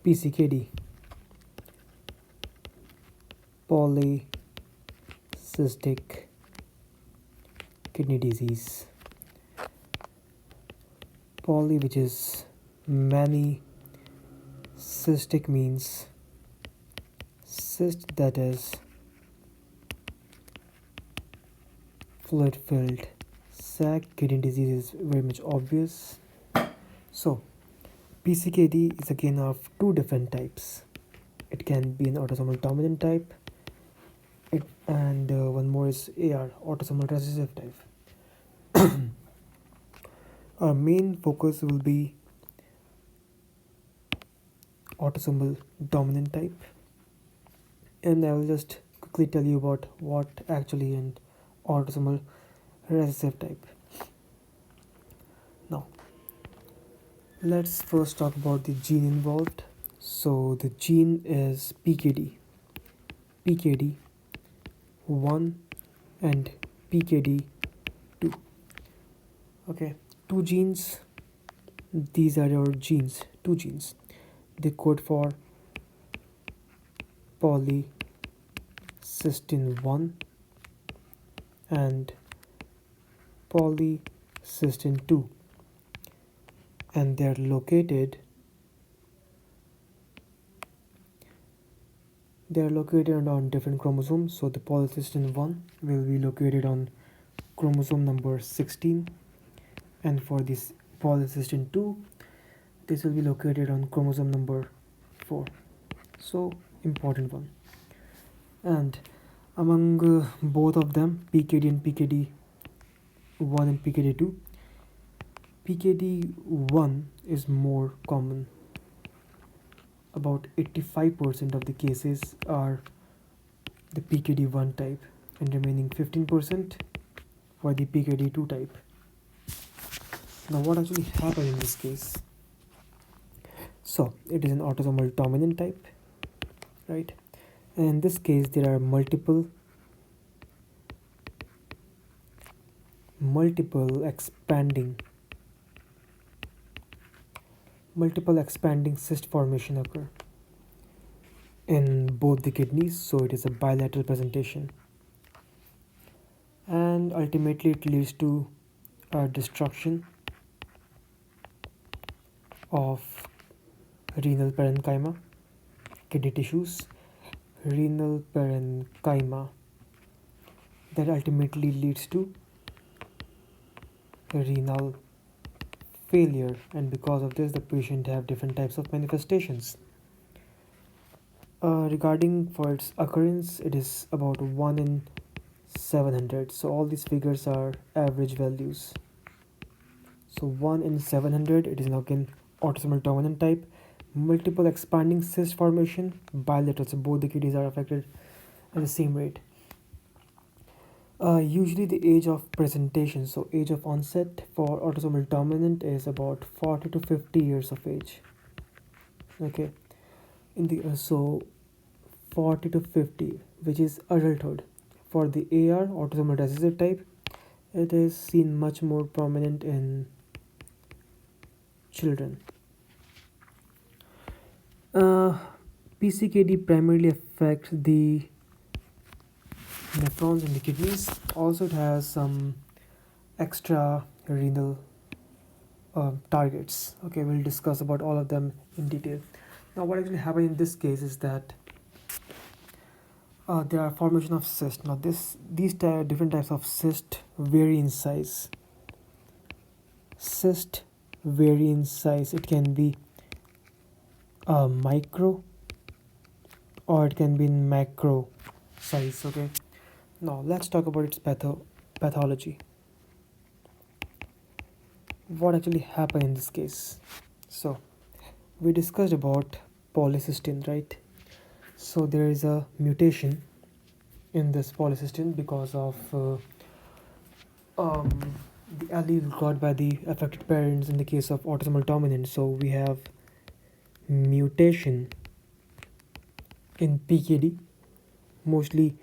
PCKD, polycystic kidney disease. Poly, which is many, cystic means cyst, that is fluid filled sac. Kidney disease is very much obvious. So PCKD is again of two different types. It can be an autosomal dominant type, and one more is AR, autosomal recessive type. Our main focus will be autosomal dominant type, and I will just quickly tell you about what actually an autosomal recessive type. Now let's first talk about the gene involved. So the gene is PKD1 and PKD2. Okay, two genes. These are your genes, two genes. They code for polycystin 1 and polycystin 2, and they are located on different chromosomes. So the polycystin 1 will be located on chromosome number 16, and for this polycystin 2, this will be located on chromosome number 4. So important one. And among both of them, PKD and PKD1 and PKD2, PKD1 is more common. About 85% of the cases are the PKD1 type, and remaining 15% for the PKD2 type. Now what actually happened in this case? So it is an autosomal dominant type, right? And in this case there are multiple expanding cyst formation occur in both the kidneys, so it is a bilateral presentation, and ultimately it leads to a destruction of renal parenchyma, kidney tissues, renal parenchyma, that ultimately leads to renal failure, and because of this the patient have different types of manifestations. Regarding for its occurrence, it is about 1 in 700, so all these figures are average values. So 1 in 700, it is now again autosomal dominant type, multiple expanding cyst formation, bilateral, so both the kidneys are affected at the same rate. Usually the age of presentation, so age of onset for autosomal dominant is about 40 to 50 years of age. Okay, in the so 40 to 50, which is adulthood. For the AR, autosomal recessive type, it is seen much more prominent in children. PCKD primarily affects the nephrons in the kidneys. Also it has some extra renal targets. Okay, we'll discuss about all of them in detail. Now what actually happened in this case is that there are formation of cysts. Now these different types of cyst vary in size. Cyst vary in size. It can be micro or it can be in macro size. Okay, now let's talk about its pathology. What actually happened in this case? So we discussed about polycystin, right? So there is a mutation in this polycystin because of the allele got by the affected parents in the case of autosomal dominant. So we have mutation in PKD, mostly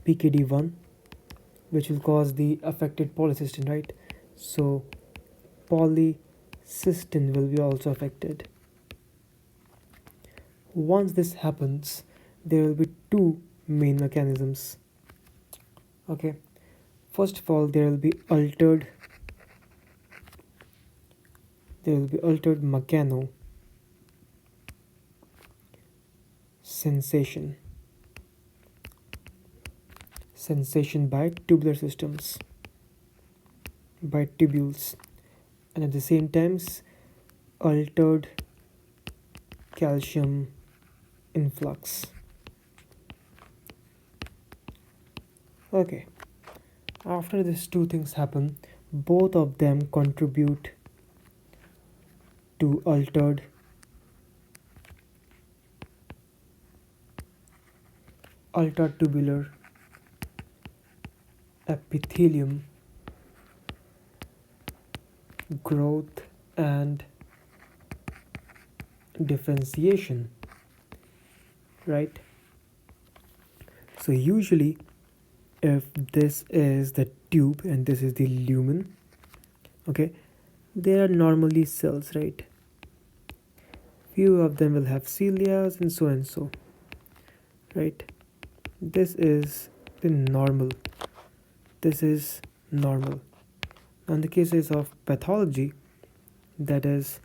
PKD1, which will cause the affected polycystin, right? So polycystin will be also affected. Once this happens, there will be two main mechanisms. Okay, first of all, there will be altered mechano sensation by tubular systems, by tubules, and at the same times altered calcium influx. Okay, after these two things happen, both of them contribute to altered tubular epithelium growth and differentiation, right? So usually if this is the tube and this is the lumen, okay, there are normally cells, right? Few of them will have cilia and so, right? This is the normal. This is normal. In the cases of pathology, that is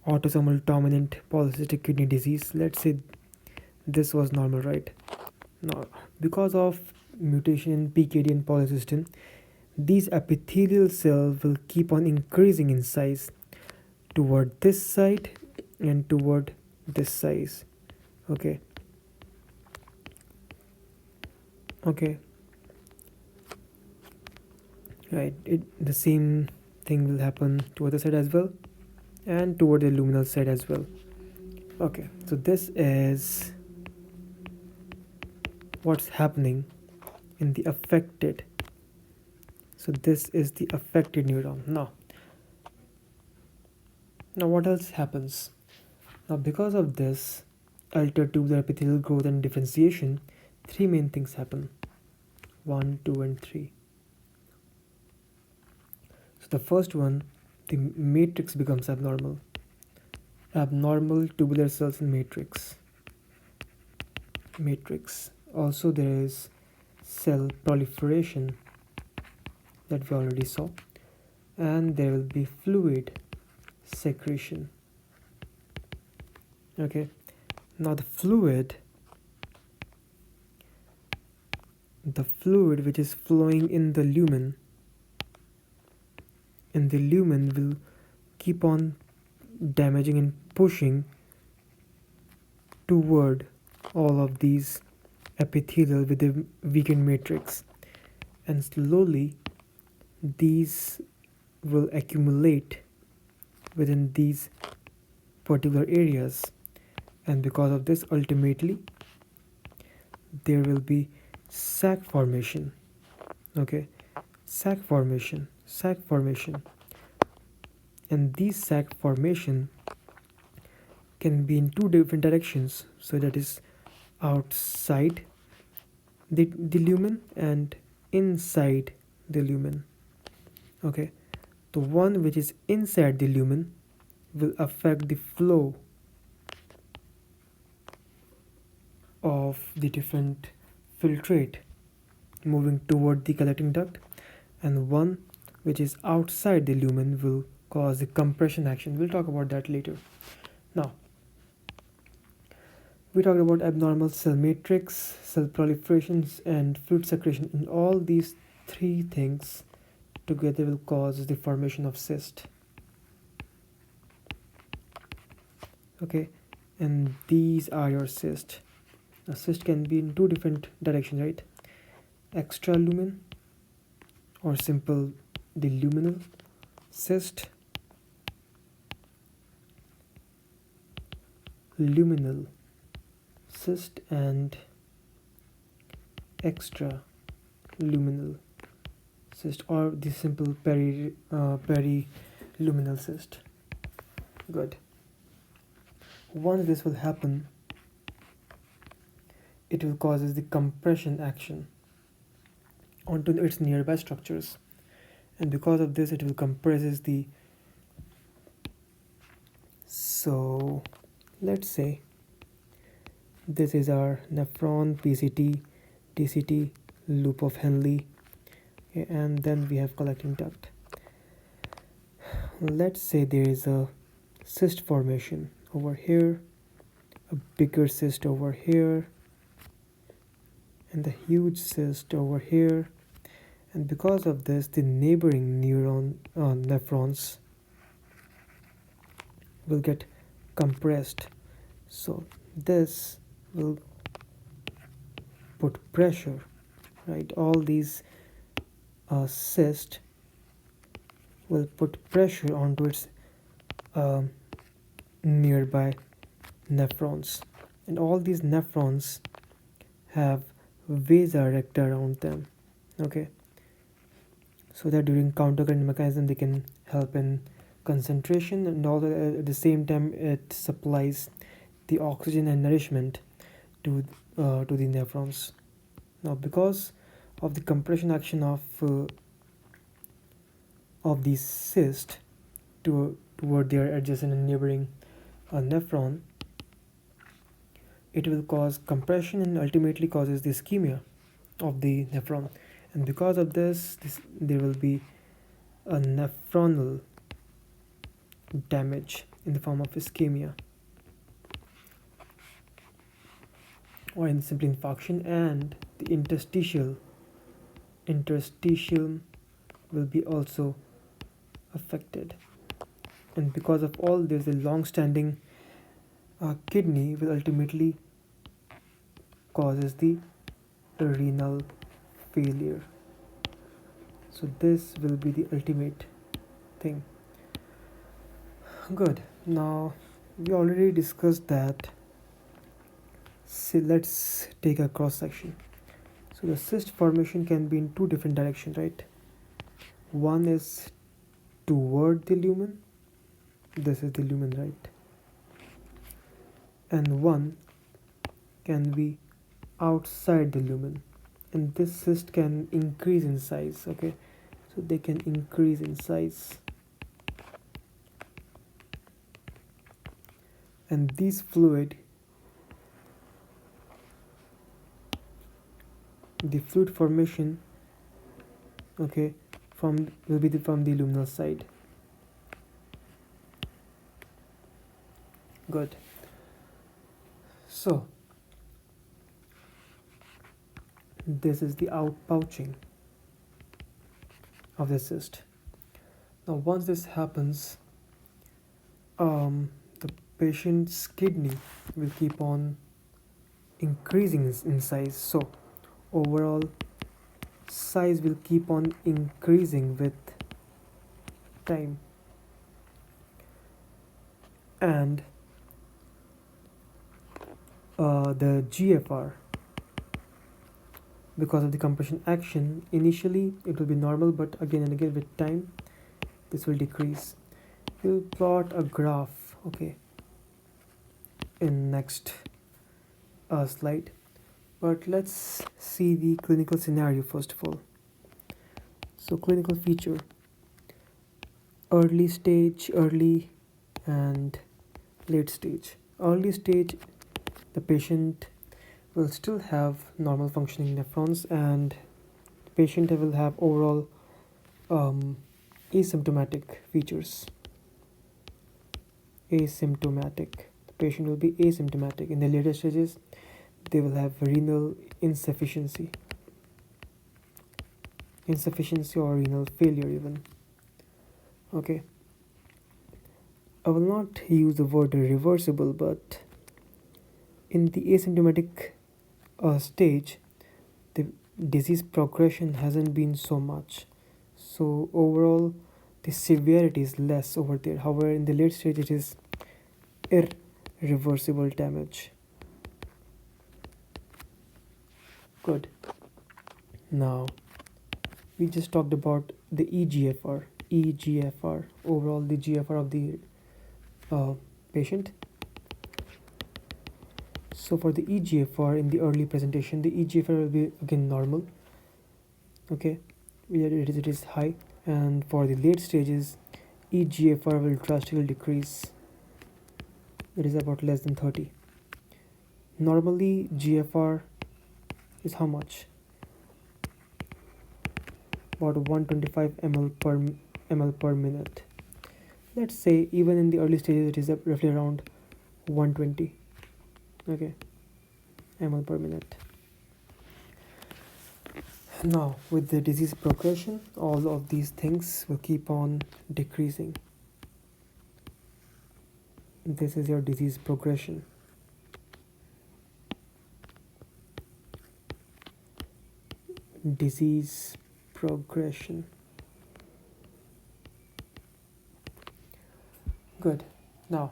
autosomal dominant polycystic kidney disease, let's say this was normal, right? Now, because of mutation in PKD and polycystin, these epithelial cells will keep on increasing in size toward this side and toward this size. Okay. Right, the same thing will happen to other side as well and toward the luminal side as well. Okay, so this is what's happening in the affected. So this is the affected neuron. Now what else happens? Now because of this altered tubular epithelial growth and differentiation, three main things happen. 1, 2 and 3. So the first one, the matrix becomes abnormal. Abnormal tubular cells in matrix. Also there is cell proliferation that we already saw, and there will be fluid secretion. Okay, now the fluid which is flowing in the lumen will keep on damaging and pushing toward all of these epithelial with the weakened matrix, and slowly these will accumulate within these particular areas, and because of this ultimately there will be sac formation. Okay, sac formation, and these sac formation can be in two different directions. So that is outside the lumen and inside the lumen. Okay, the one which is inside the lumen will affect the flow of the different filtrate moving toward the collecting duct, and one which is outside the lumen will cause the compression action. We'll talk about that later. Now we talked about abnormal cell matrix, cell proliferations and fluid secretion, and all these three things together will cause the formation of cyst. Okay, and these are your cyst. A cyst can be in two different directions, right? Extra lumen or simple the luminal cyst, luminal cyst, and extra luminal cyst, or the simple periluminal cyst. Good. Once this will happen, it will causes the compression action onto its nearby structures, and because of this it will compresses the. So let's say This is our nephron, PCT, TCT, loop of Henle, and then we have collecting duct. Let's say there is a cyst formation over here, a bigger cyst over here, and a huge cyst over here, and because of this the neighboring nephrons will get compressed, so this will put pressure, right? All these cysts will put pressure onto its nearby nephrons, and all these nephrons have vasa recta around them, okay, so that during countercurrent mechanism they can help in concentration, and all at the same time it supplies the oxygen and nourishment to the nephrons. Now because of the compression action of the cyst toward their adjacent and neighboring nephron, it will cause compression and ultimately causes the ischemia of the nephron, and because of this there will be a nephronal damage in the form of ischemia or in simply infarction, and the interstitial will be also affected, and because of all this the long-standing kidney will ultimately causes the renal failure. So this will be the ultimate thing. Good. Now we already discussed that. So let's take a cross section. So the cyst formation can be in two different directions, right? One is toward the lumen. This is the lumen, right? And one can be outside the lumen, and this cyst can increase in size, okay, so they can increase in size, and this fluid, the fluid formation, okay, from the luminal side. Good. So this is the outpouching of the cyst. Now once this happens, the patient's kidney will keep on increasing in size, so overall size will keep on increasing with time, and the GFR, because of the compression action, initially it will be normal, but again and again with time this will decrease. We'll plot a graph, okay, in next slide, but let's see the clinical scenario first of all. So clinical feature: early stage, early and late stage. Early stage, the patient will still have normal functioning nephrons, and the patient will have overall asymptomatic features. Asymptomatic. The patient will be asymptomatic. In the later stages, they will have renal insufficiency or renal failure even. Okay. I will not use the word reversible, but in the asymptomatic stage, the disease progression hasn't been so much, so overall the severity is less over there. However, in the late stage it is irreversible damage. Good. Now we just talked about the EGFR. Overall the GFR of the patient. So for the EGFR in the early presentation, the EGFR will be again normal, okay, it is high, and for the late stages EGFR will drastically decrease. It is about less than 30. Normally GFR is how much? About 125 ml per minute. Let's say even in the early stages it is roughly around 120, okay, ml per minute. Now with the disease progression, all of these things will keep on decreasing. This is your disease progression. Disease progression. Good. Now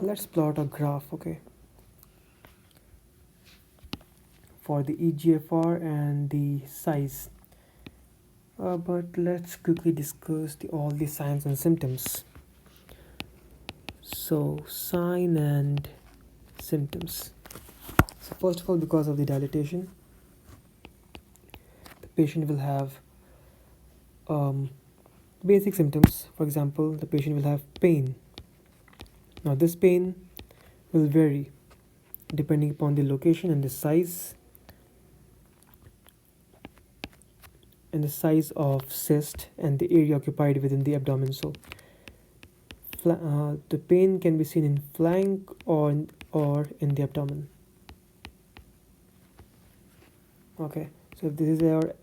let's plot a graph, okay, for the eGFR and the size. But let's quickly discuss all the signs and symptoms. So sign and symptoms. So first of all, because of the dilatation, the patient will have basic symptoms. For example, the patient will have pain. Now this pain will vary depending upon the location and the size of cyst and the area occupied within the abdomen. So the pain can be seen in flank or in the abdomen. Okay, so if this is our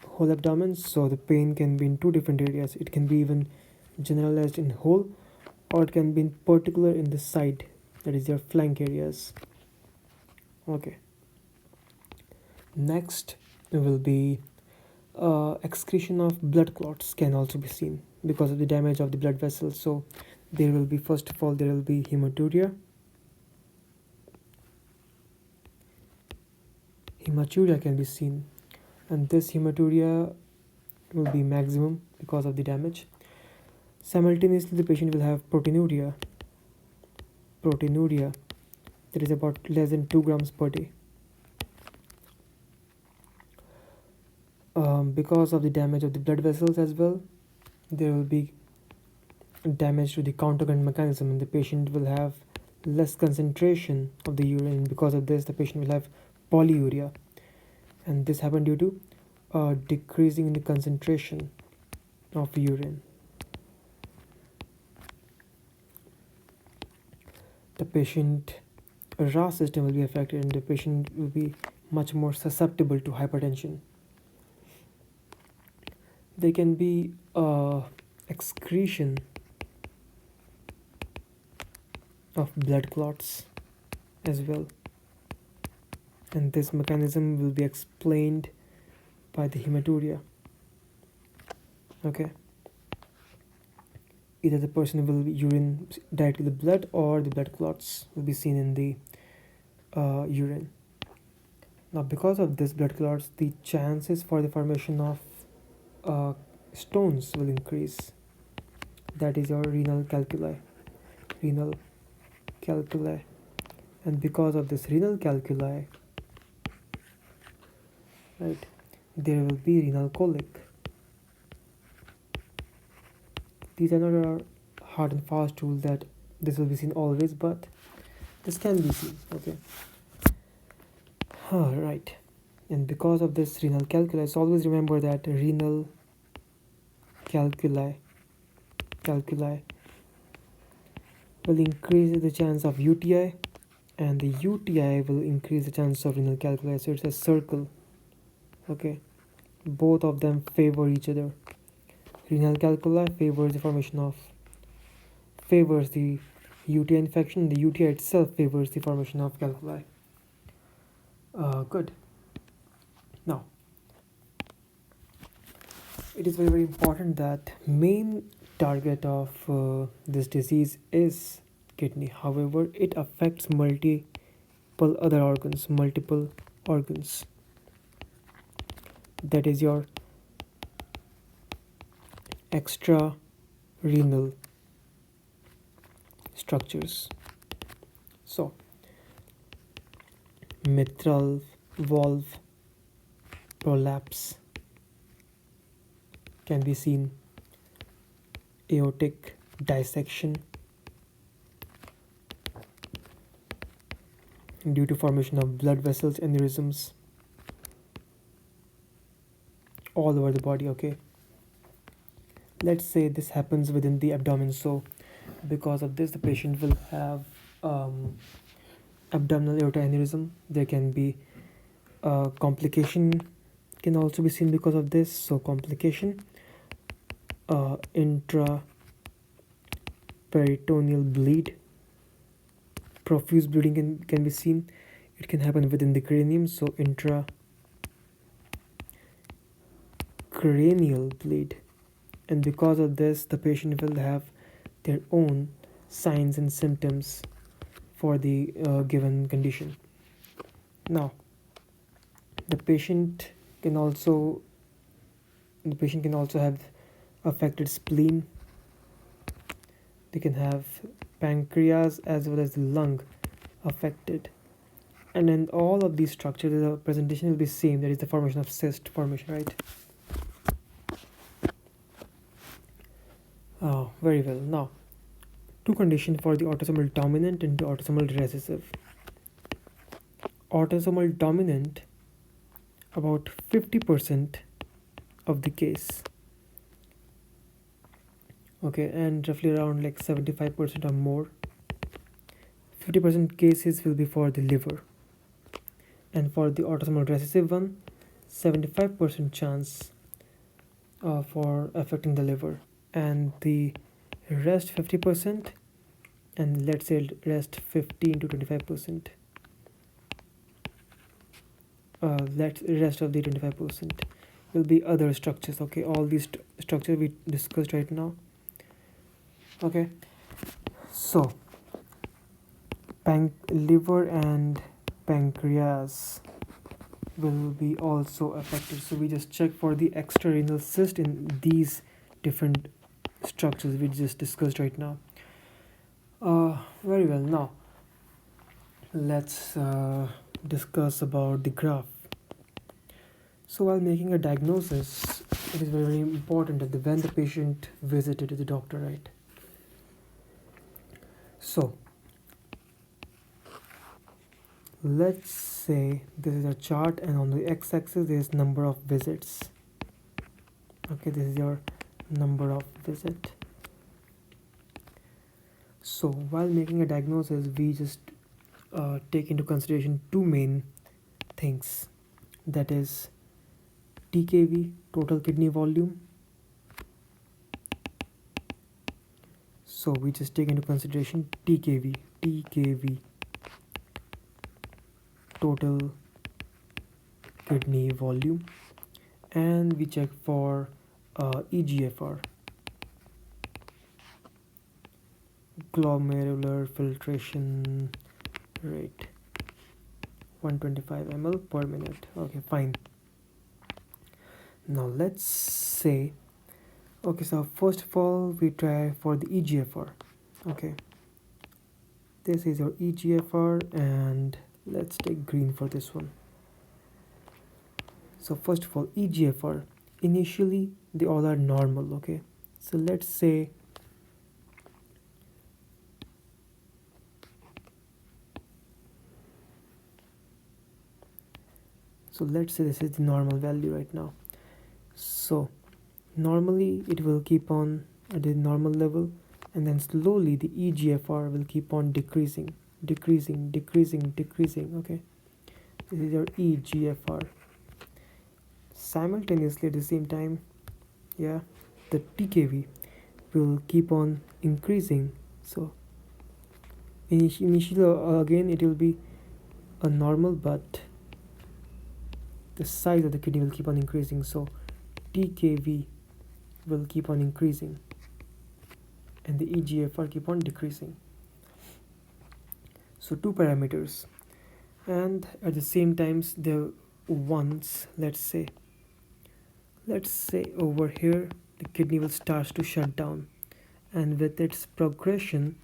whole abdomen, so the pain can be in two different areas. It can be even generalized in whole, or it can be in particular in the side, that is your flank areas. Okay, next will be excretion of blood clots can also be seen because of the damage of the blood vessels. So there will be, first of all, there will be hematuria. Hematuria can be seen, and this hematuria will be maximum because of the damage. Simultaneously, the patient will have proteinuria. That is about less than 2 grams per day. Because of the damage of the blood vessels as well, there will be damage to the counter current mechanism, and the patient will have less concentration of the urine. Because of this, the patient will have polyuria, and this happened due to decreasing in the concentration of urine. The patient RAS system will be affected, and the patient will be much more susceptible to hypertension. There can be excretion of blood clots as well, and this mechanism will be explained by the hematuria. Okay, either the person will urine directly the blood, or the blood clots will be seen in the urine. Now because of this blood clots, the chances for the formation of stones will increase. That is your renal calculi. And because of this renal calculi, right, there will be renal colic. These are not our hard and fast rule that this will be seen always, but this can be seen. Okay, right. And because of this renal calculi, so always remember that renal calculi will increase the chance of UTI, and the UTI will increase the chance of renal calculi. So it's a circle. Okay, both of them favor each other. Renal calculi favors the UTI infection. The UTI itself favors the formation of calculi. Good. Now, it is very, very important that main target of this disease is kidney. However, it affects multiple organs. That is your extra renal structures. So mitral valve prolapse can be seen, aortic dissection, due to formation of blood vessels, aneurysms all over the body. Okay, let's say this happens within the abdomen, so because of this the patient will have abdominal aorta aneurysm. There can be complication can also be seen because of this. So complication, intraperitoneal bleed, profuse bleeding can be seen. It can happen within the cranium, so intracranial bleed, and because of this the patient will have their own signs and symptoms for the given condition. Now the patient can also have affected spleen. They can have pancreas as well as the lung affected, and in all of these structures the presentation will be same, that is the formation of cyst formation, right? Oh, very well. Now two conditions for the autosomal dominant and the autosomal recessive. Autosomal dominant, about 50% of the case, okay, and roughly around like 75% or more, 50% cases will be for the liver, and for the autosomal recessive one, 75% chance for affecting the liver, and the rest 50%, and let's say rest 15 to 25%, rest of the 25% will be other structures. Okay, all these structures we discussed right now. Okay, so liver and pancreas will be also affected, so we just check for the extrarenal cyst in these different structures we just discussed right now. Very well. Now let's discuss about the graph. So while making a diagnosis, it is very, very important that when the patient visited the doctor, right? So let's say this is a chart, and on the x-axis there is number of visits. Okay, this is your number of visit. So while making a diagnosis, we just take into consideration two main things, that is TKV, total kidney volume. So we just take into consideration TKV, total kidney volume, and we check for EGFR, glomerular filtration rate, 125 ml per minute. Okay, fine. Now let's say, okay, so first of all we try for the EGFR. Okay, this is your EGFR, and let's take green for this one. So first of all, EGFR, initially they all are normal. Okay, so let's say this is the normal value right now. So normally it will keep on at the normal level, and then slowly the EGFR will keep on decreasing. Okay, this is your EGFR. Simultaneously at the same time, yeah, the TKV will keep on increasing. So initially again it will be a normal, but the size of the kidney will keep on increasing, so TKV will keep on increasing and the EGFR keep on decreasing. So two parameters, and at the same times the ones, let's say over here the kidney will start to shut down, and with its progression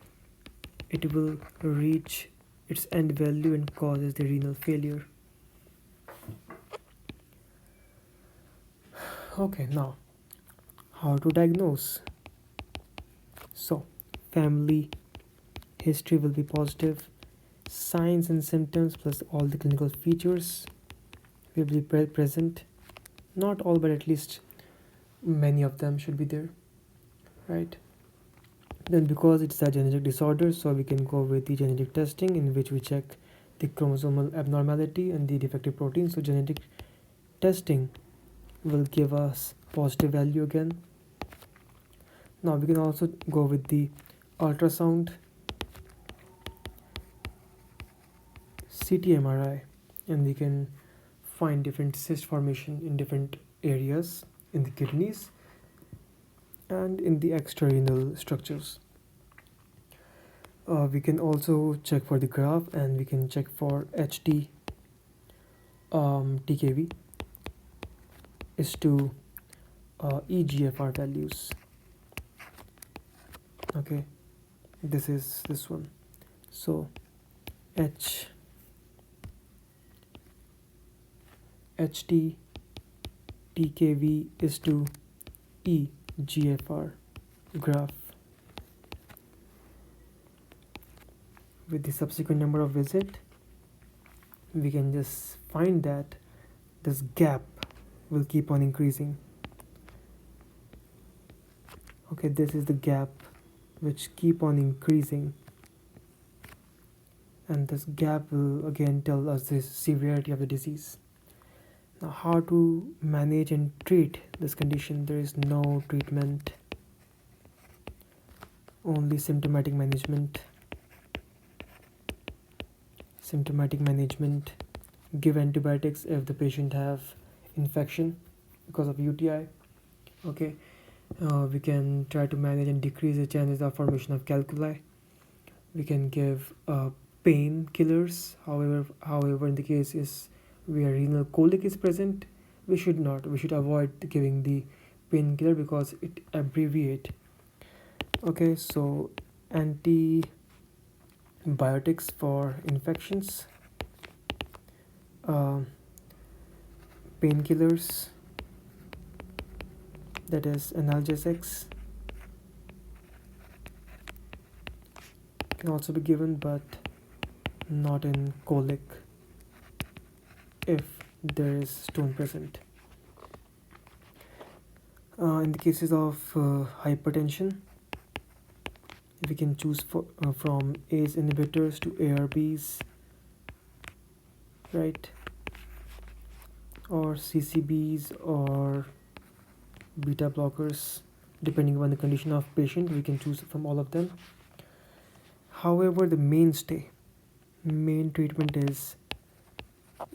it will reach its end value and causes the renal failure. Okay, now how to diagnose? So family history will be positive, signs and symptoms plus all the clinical features will be present. Not all, but at least many of them should be there, right? Then because it's a genetic disorder, so we can go with the genetic testing, in which we check the chromosomal abnormality and the defective protein. So genetic testing will give us positive value again. Now we can also go with the ultrasound, CT, MRI, and we can find different cyst formation in different areas in the kidneys and in the extrarenal structures. We can also check for the graph, and we can check for HT TKV is to EGFR values. Okay, this is this one. So HT TKV is to EGFR graph. With the subsequent number of visit, we can just find that this gap will keep on increasing. Okay, this is the gap which keep on increasing, and this gap will again tell us the severity of the disease. Now, how to manage and treat this condition? There is no treatment, only symptomatic management. Give antibiotics if the patient have infection because of UTI. Okay, we can try to manage and decrease the chances of formation of calculi. We can give pain killers. However, in the case is where renal colic is present, we should avoid giving the painkiller because it abbreviate. Okay, so antibiotics for infections, painkillers, that is analgesics, can also be given, but not in colic if there is stone present. In the cases of hypertension, we can choose from ACE inhibitors to ARBs, right, or CCBs or beta blockers. Depending on the condition of patient, we can choose from all of them. However, the main treatment is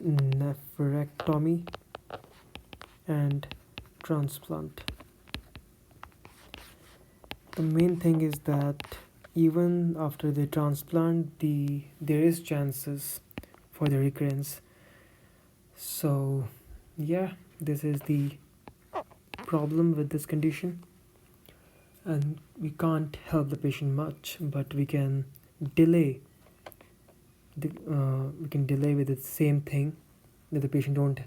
nephrectomy and transplant. The main thing is that even after the transplant, there is chances for the recurrence. So yeah, this is the problem with this condition, and we can't help the patient much, but we can delay with the same thing, that the patient don't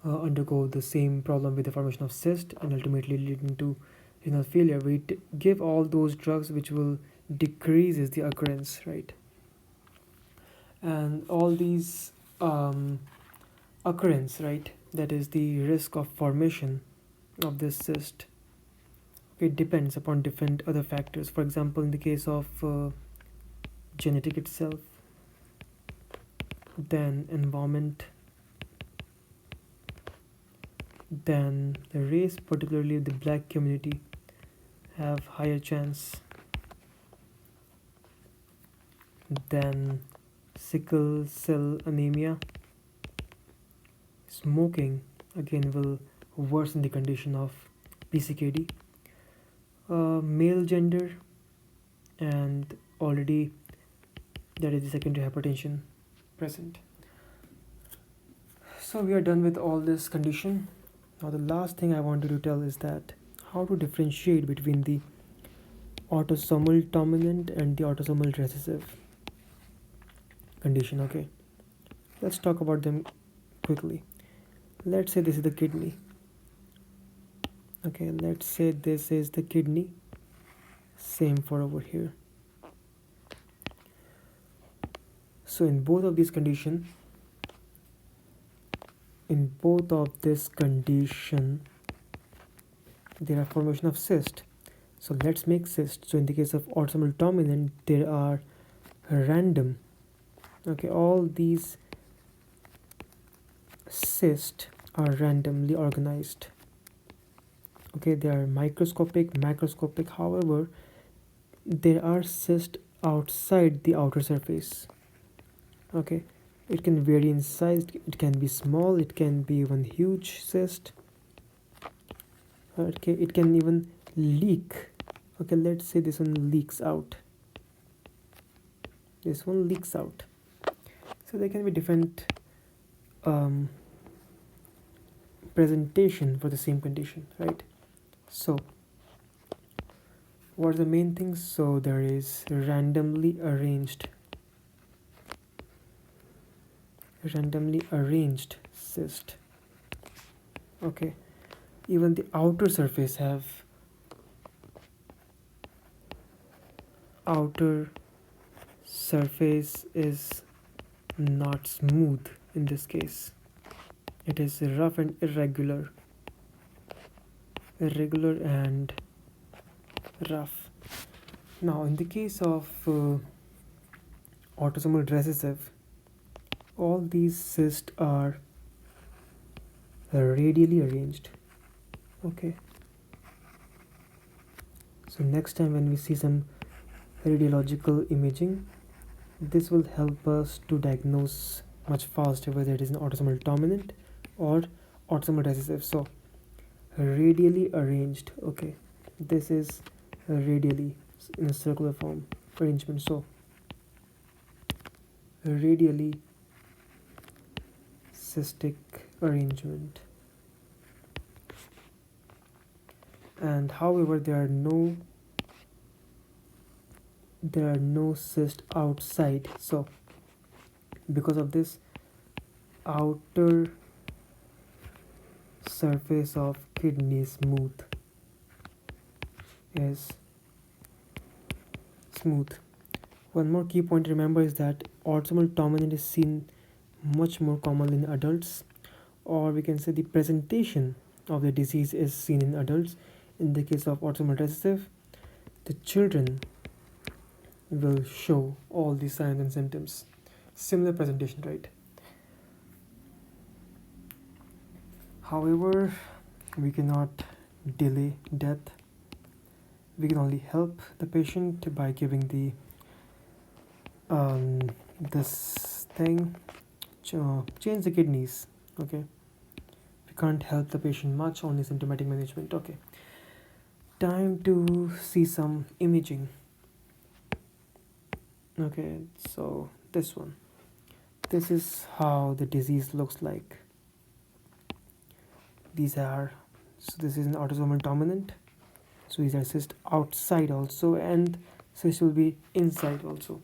undergo the same problem with the formation of cyst and ultimately leading to renal failure. We give all those drugs which will decreases the occurrence, right? And all these occurrence, right, that is the risk of formation of this cyst, it depends upon different other factors. For example, in the case of genetic itself, then environment, then the race, particularly the black community, have higher chance. Then sickle cell anemia, smoking again will worsen the condition of PCKD. Male gender, and already there is the secondary hypertension present. So we are done with all this condition. Now the last thing I wanted to tell is that how to differentiate between the autosomal dominant and the autosomal recessive condition. Okay, let's talk about them quickly. Let's say this is the kidney. Okay, let's say this is the kidney. Same for over here. So in both of this condition, there are formation of cyst. So let's make cyst. So in the case of autosomal dominant, there are random, okay, all these cysts are randomly organized. Okay, they are microscopic, macroscopic. However, there are cysts outside the outer surface. Okay, it can vary in size. It can be small, it can be even huge cyst. Okay, it can even leak. Okay, let's say this one leaks out. This one leaks out. So there can be different presentation for the same condition, right? So what are the main things? So there is randomly arranged cyst. Okay, even the outer surface is not smooth. In this case, it is rough and irregular and rough. Now in the case of autosomal recessive, all these cysts are radially arranged. Okay, so next time when we see some radiological imaging, this will help us to diagnose much faster whether it is an autosomal dominant or autosomal recessive. So radially arranged. Okay, this is radially in a circular form arrangement. So radially cystic arrangement. And however, there are no cysts outside. So because of this, outer surface of kidney is smooth. One more key point to remember is that autosomal dominant is seen much more commonly in adults, or we can say the presentation of the disease is seen in adults. In the case of autosomal recessive, the children will show all these signs and symptoms. Similar presentation, right? However, we cannot delay death. We can only help the patient by giving the this thing, change the kidneys. Okay, we can't help the patient much, only symptomatic management. Okay, time to see some imaging. Okay, so this is how the disease looks like. This is an autosomal dominant, so these are cysts outside also, and cysts will be inside also.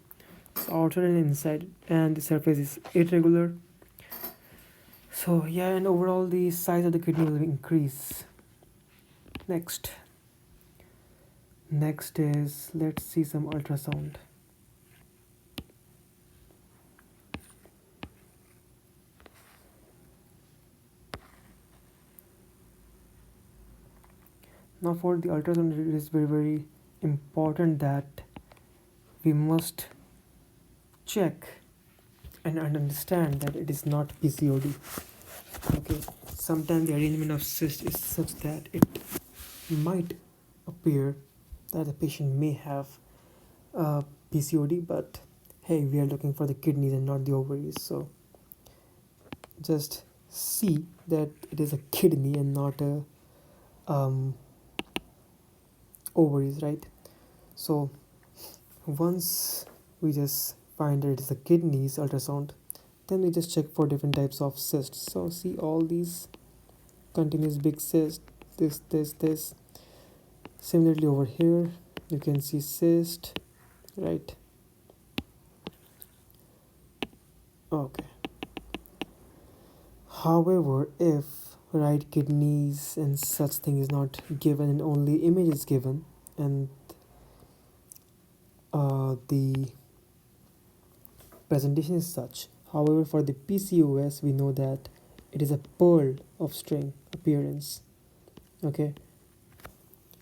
So outer and inside, and the surface is irregular. So yeah, and overall the size of the kidney will increase. Next is, let's see some ultrasound. Now for the ultrasound, it is very, very important that we must check and understand that it is not PCOD. Okay, sometimes the arrangement of cyst is such that it might appear that the patient may have PCOD, but hey, we are looking for the kidneys and not the ovaries, so just see that it is a kidney and not a ovaries, right? So once we just find that it is the kidneys ultrasound, then we just check for different types of cysts. So see all these continuous big cysts, this. Similarly over here you can see cyst, right? Okay, however, if right kidneys and such thing is not given and only image is given, and the presentation is such. However, for the PCOS, we know that it is a pearl of string appearance. Okay,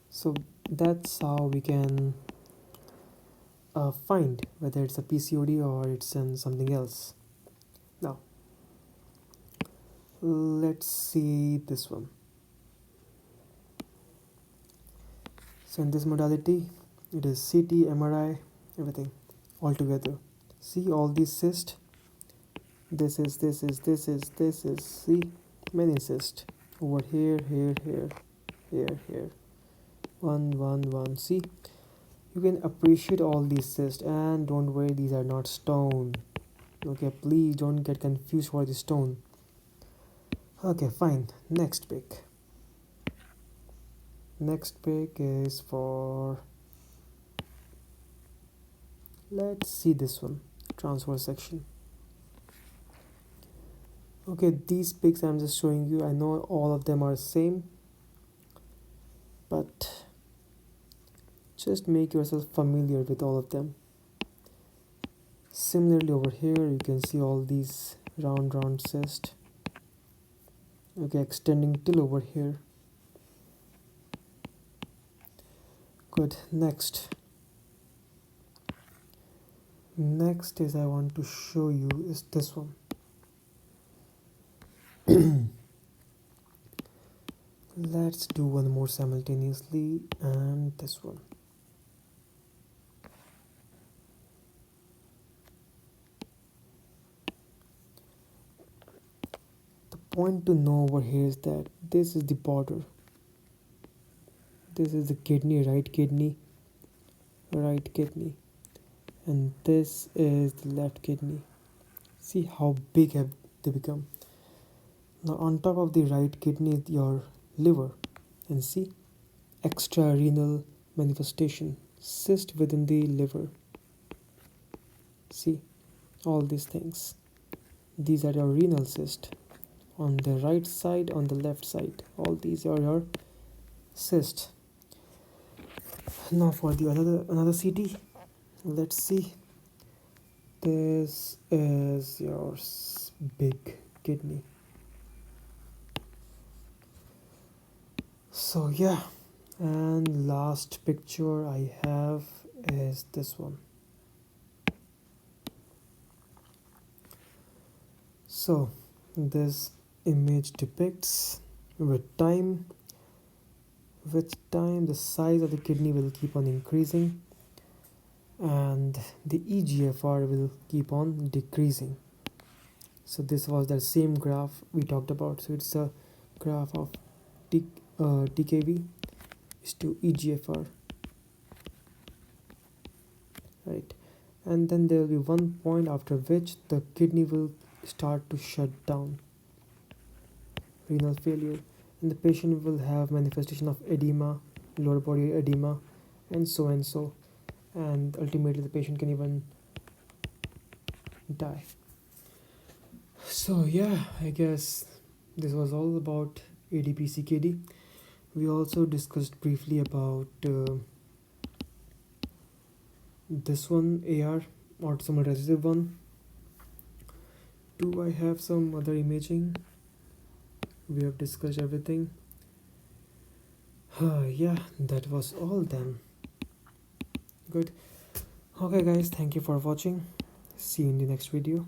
so that's how we can find whether it's a PCOD or it's something else. Now, let's see this one. So in this modality, it is CT, MRI, everything all together. See all these cysts. This is, see, many cysts over here, here. One. See, you can appreciate all these cysts, and don't worry, these are not stone. Okay, please don't get confused for the stone. Okay, fine. Next pick. Next pick is for, let's see this one, transverse section. Okay, these pics I'm just showing you, I know all of them are same, but just make yourself familiar with all of them. Similarly over here you can see all these round cysts. Okay, extending till over here. Good. Next is I want to show you is this one. Let's do one more simultaneously, and this one. The point to know over here is that this is the border. This is the kidney, right kidney, and this is the left kidney. See how big have they become. Now on top of the right kidney is your liver, and see, extrarenal manifestation, cyst within the liver. See all these things. These are your renal cyst on the right side, on the left side. All these are your cyst. Now for the another CT, let's see. This is your big kidney. So yeah, and last picture I have is this one. So this image depicts with time the size of the kidney will keep on increasing and the EGFR will keep on decreasing. So this was the same graph we talked about. So it's a graph of TKV is to EGFR, right? And then there will be one point after which the kidney will start to shut down, renal failure, and the patient will have manifestation of edema, lower body edema, and so, and ultimately the patient can even die. So yeah, I guess this was all about ADPCKD. We also discussed briefly about this one, AR, autosomal recessive one. Do I have some other imaging? We have discussed everything. Yeah, that was all then. Good. Okay guys, thank you for watching. See you in the next video.